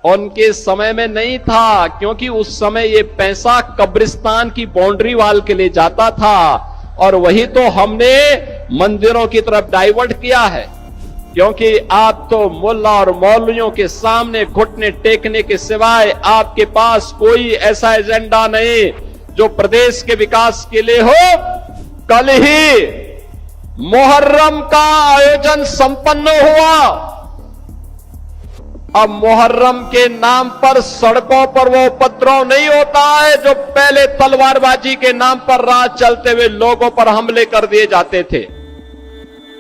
उनके समय में नहीं था, क्योंकि उस समय ये पैसा कब्रिस्तान की बाउंड्री वाल के लिए जाता था और वही तो हमने मंदिरों की तरफ डाइवर्ट किया है। क्योंकि आप तो मुल्ला और मौलवियों के सामने घुटने टेकने के सिवाय आपके पास कोई ऐसा एजेंडा नहीं जो प्रदेश के विकास के लिए हो। कल ही मुहर्रम का आयोजन संपन्न हुआ। अब मुहर्रम के नाम पर सड़कों पर वो उपद्रव नहीं होता है जो पहले तलवारबाजी के नाम पर रात चलते हुए लोगों पर हमले कर दिए जाते थे।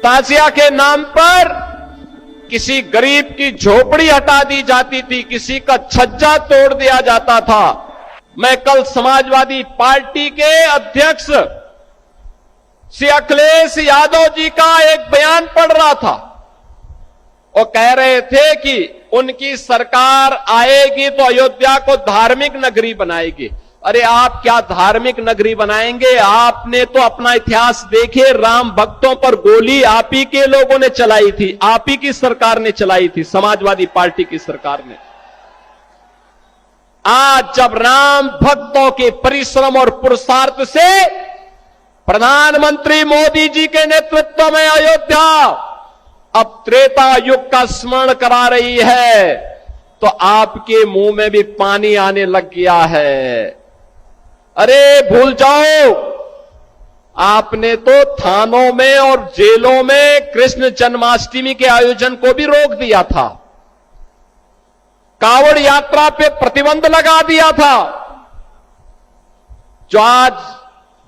ताजिया के नाम पर किसी गरीब की झोपड़ी हटा दी जाती थी, किसी का छज्जा तोड़ दिया जाता था। मैं कल समाजवादी पार्टी के अध्यक्ष श्री अखिलेश यादव जी का एक बयान पढ़ रहा था। वो कह रहे थे कि उनकी सरकार आएगी तो अयोध्या को धार्मिक नगरी बनाएगी। अरे आप क्या धार्मिक नगरी बनाएंगे? आपने तो अपना इतिहास देखिए, राम भक्तों पर गोली आप ही के लोगों ने चलाई थी, आप ही की सरकार ने चलाई थी, समाजवादी पार्टी की सरकार ने। आज जब राम भक्तों के परिश्रम और पुरुषार्थ से प्रधानमंत्री मोदी जी के नेतृत्व में अयोध्या अब त्रेता युग का स्मरण करा रही है, तो आपके मुंह में भी पानी आने लग गया है। अरे भूल जाओ, आपने तो थानों में और जेलों में कृष्ण जन्माष्टमी के आयोजन को भी रोक दिया था, कांवड़ यात्रा पे प्रतिबंध लगा दिया था। जो आज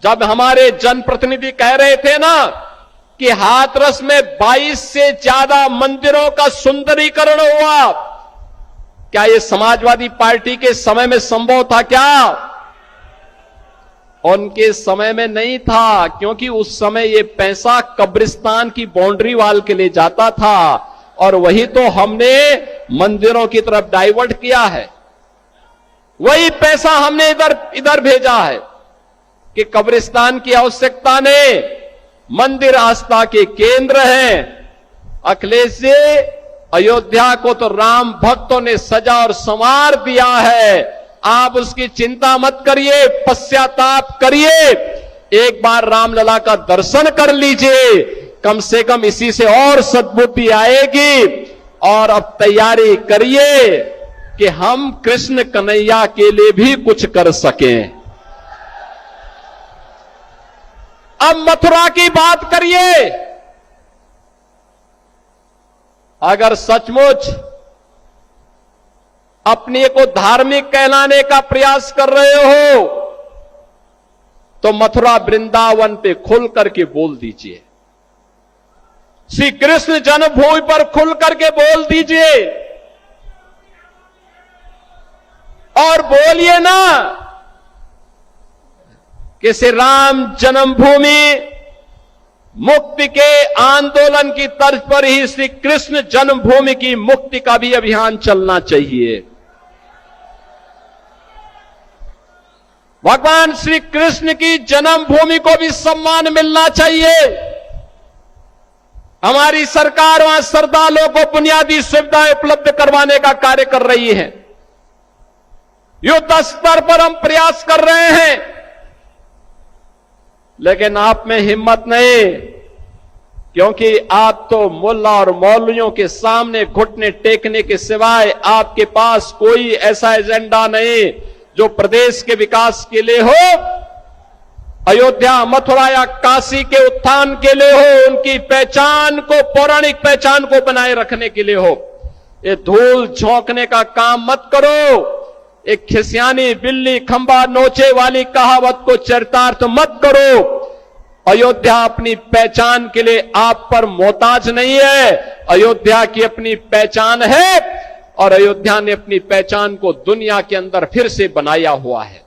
जब हमारे जनप्रतिनिधि कह रहे थे ना कि हाथरस में 22 से ज्यादा मंदिरों का सुंदरीकरण हुआ, क्या यह समाजवादी पार्टी के समय में संभव था? क्या उनके समय में नहीं था, क्योंकि उस समय यह पैसा कब्रिस्तान की बाउंड्री वाल के लिए जाता था और वही तो हमने मंदिरों की तरफ डाइवर्ट किया है। वही पैसा हमने इधर भेजा है कि कब्रिस्तान की आवश्यकता नहीं, मंदिर आस्था के केंद्र हैं। अखिलेश जी, अयोध्या को तो राम भक्तों ने सजा और संवार दिया है, आप उसकी चिंता मत करिए, पश्चाताप करिए, एक बार रामलला का दर्शन कर लीजिए, कम से कम इसी से और सद्बुद्धि आएगी। और अब तैयारी करिए कि हम कृष्ण कन्हैया के लिए भी कुछ कर सकें। अब मथुरा की बात करिए। अगर सचमुच अपने को धार्मिक कहलाने का प्रयास कर रहे हो तो मथुरा वृंदावन पे खुल करके बोल दीजिए, श्री कृष्ण जन्मभूमि पर खुल करके बोल दीजिए और बोलिए ना कि श्री राम जन्मभूमि मुक्ति के आंदोलन की तर्ज पर ही श्री कृष्ण जन्मभूमि की मुक्ति का भी अभियान चलना चाहिए। भगवान श्री कृष्ण की जन्मभूमि को भी सम्मान मिलना चाहिए। हमारी सरकार वहां श्रद्धालुओं को बुनियादी सुविधाएं उपलब्ध करवाने का कार्य कर रही है। युद्ध स्तर पर हम प्रयास कर रहे हैं, लेकिन आप में हिम्मत नहीं, क्योंकि आप तो मुल्ला और मौलवियों के सामने घुटने टेकने के सिवाय आपके पास कोई ऐसा एजेंडा नहीं जो प्रदेश के विकास के लिए हो, अयोध्या, मथुरा या काशी के उत्थान के लिए हो, उनकी पहचान को, पौराणिक पहचान को बनाए रखने के लिए हो। ये धूल झोंकने का काम मत करो। एक खिसियानी बिल्ली खंबा नोचे वाली कहावत को चरितार्थ मत करो। अयोध्या अपनी पहचान के लिए आप पर मोहताज नहीं है, अयोध्या की अपनी पहचान है और अयोध्या ने अपनी पहचान को दुनिया के अंदर फिर से बनाया हुआ है।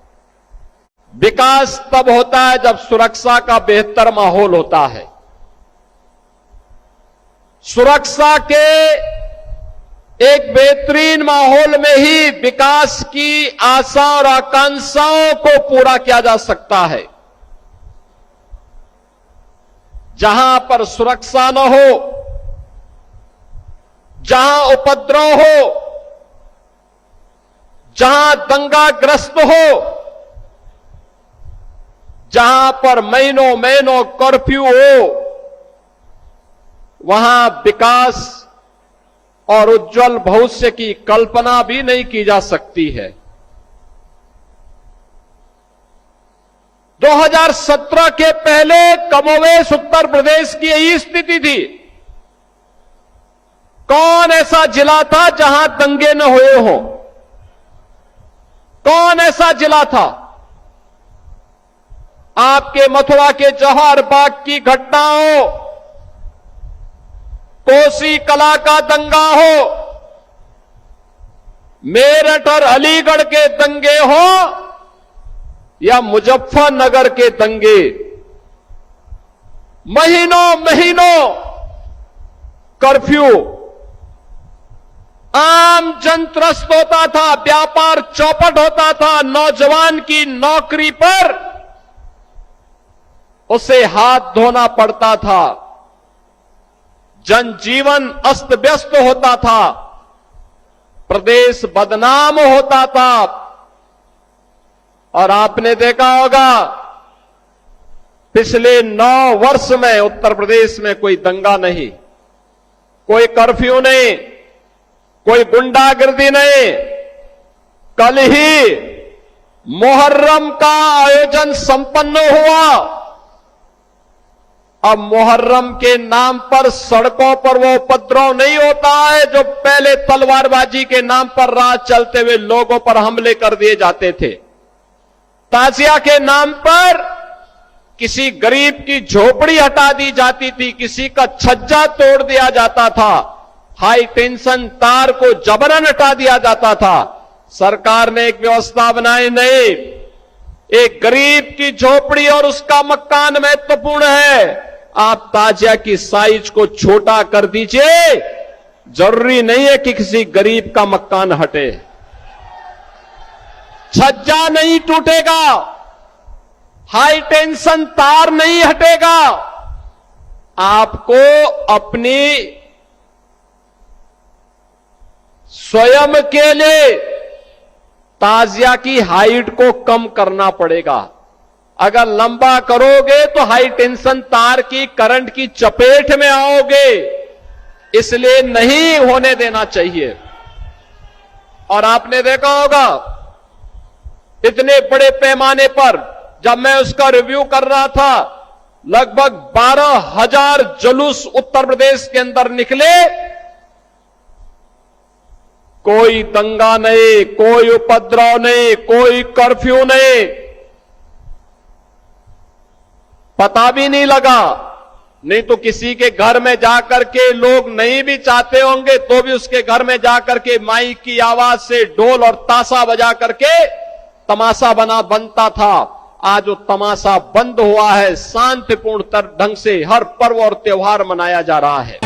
विकास तब होता है जब सुरक्षा का बेहतर माहौल होता है। सुरक्षा के एक बेहतरीन माहौल में ही विकास की आशा और आकांक्षाओं को पूरा किया जा सकता है। जहां पर सुरक्षा न हो, जहां उपद्रव हो, जहां दंगाग्रस्त हो, जहां पर महीनों महीनों कर्फ्यू हो, वहां विकास और उज्जवल भविष्य की कल्पना भी नहीं की जा सकती है। 2017 के पहले कमोवेश उत्तर प्रदेश की यही स्थिति थी। कौन ऐसा जिला था जहां दंगे न हुए हों? कौन ऐसा जिला था? आपके मथुरा के जौहर बाग की घटना हो, कोसी कला का दंगा हो, मेरठ और अलीगढ़ के दंगे हो या मुजफ्फरनगर के दंगे, महीनों महीनों कर्फ्यू, आम जन त्रस्त होता था, व्यापार चौपट होता था, नौजवान की नौकरी पर उसे हाथ धोना पड़ता था, जनजीवन अस्त व्यस्त होता था, प्रदेश बदनाम होता था। और आपने देखा होगा पिछले 9 वर्ष में उत्तर प्रदेश में कोई दंगा नहीं, कोई कर्फ्यू नहीं, कोई गुंडागिर्दी नहीं। कल ही मुहर्रम का आयोजन संपन्न हुआ। अब मुहर्रम के नाम पर सड़कों पर वो उपद्रव नहीं होता है जो पहले तलवारबाजी के नाम पर राह चलते हुए लोगों पर हमले कर दिए जाते थे। ताजिया के नाम पर किसी गरीब की झोपड़ी हटा दी जाती थी, किसी का छज्जा तोड़ दिया जाता था, हाई टेंशन तार को जबरन हटा दिया जाता था। सरकार ने एक व्यवस्था बनाई, नहीं, एक गरीब की झोपड़ी और उसका मकान महत्वपूर्ण है, आप ताजिया की साइज को छोटा कर दीजिए, जरूरी नहीं है कि किसी गरीब का मकान हटे, छज्जा नहीं टूटेगा, हाई टेंशन तार नहीं हटेगा। आपको अपनी स्वयं के लिए ताजिया की हाइट को कम करना पड़ेगा। अगर लंबा करोगे तो हाई टेंशन तार की करंट की चपेट में आओगे, इसलिए नहीं होने देना चाहिए। और आपने देखा होगा इतने बड़े पैमाने पर जब मैं उसका रिव्यू कर रहा था, लगभग 12,000 जुलूस उत्तर प्रदेश के अंदर निकले, कोई दंगा नहीं, कोई उपद्रव नहीं, कोई कर्फ्यू नहीं, पता भी नहीं लगा। नहीं तो किसी के घर में जाकर के लोग नहीं भी चाहते होंगे तो भी उसके घर में जाकर के माइक की आवाज से ढोल और ताशा बजा करके तमाशा बनता था। आज वो तमाशा बंद हुआ है, शांतिपूर्ण ढंग से हर पर्व और त्योहार मनाया जा रहा है।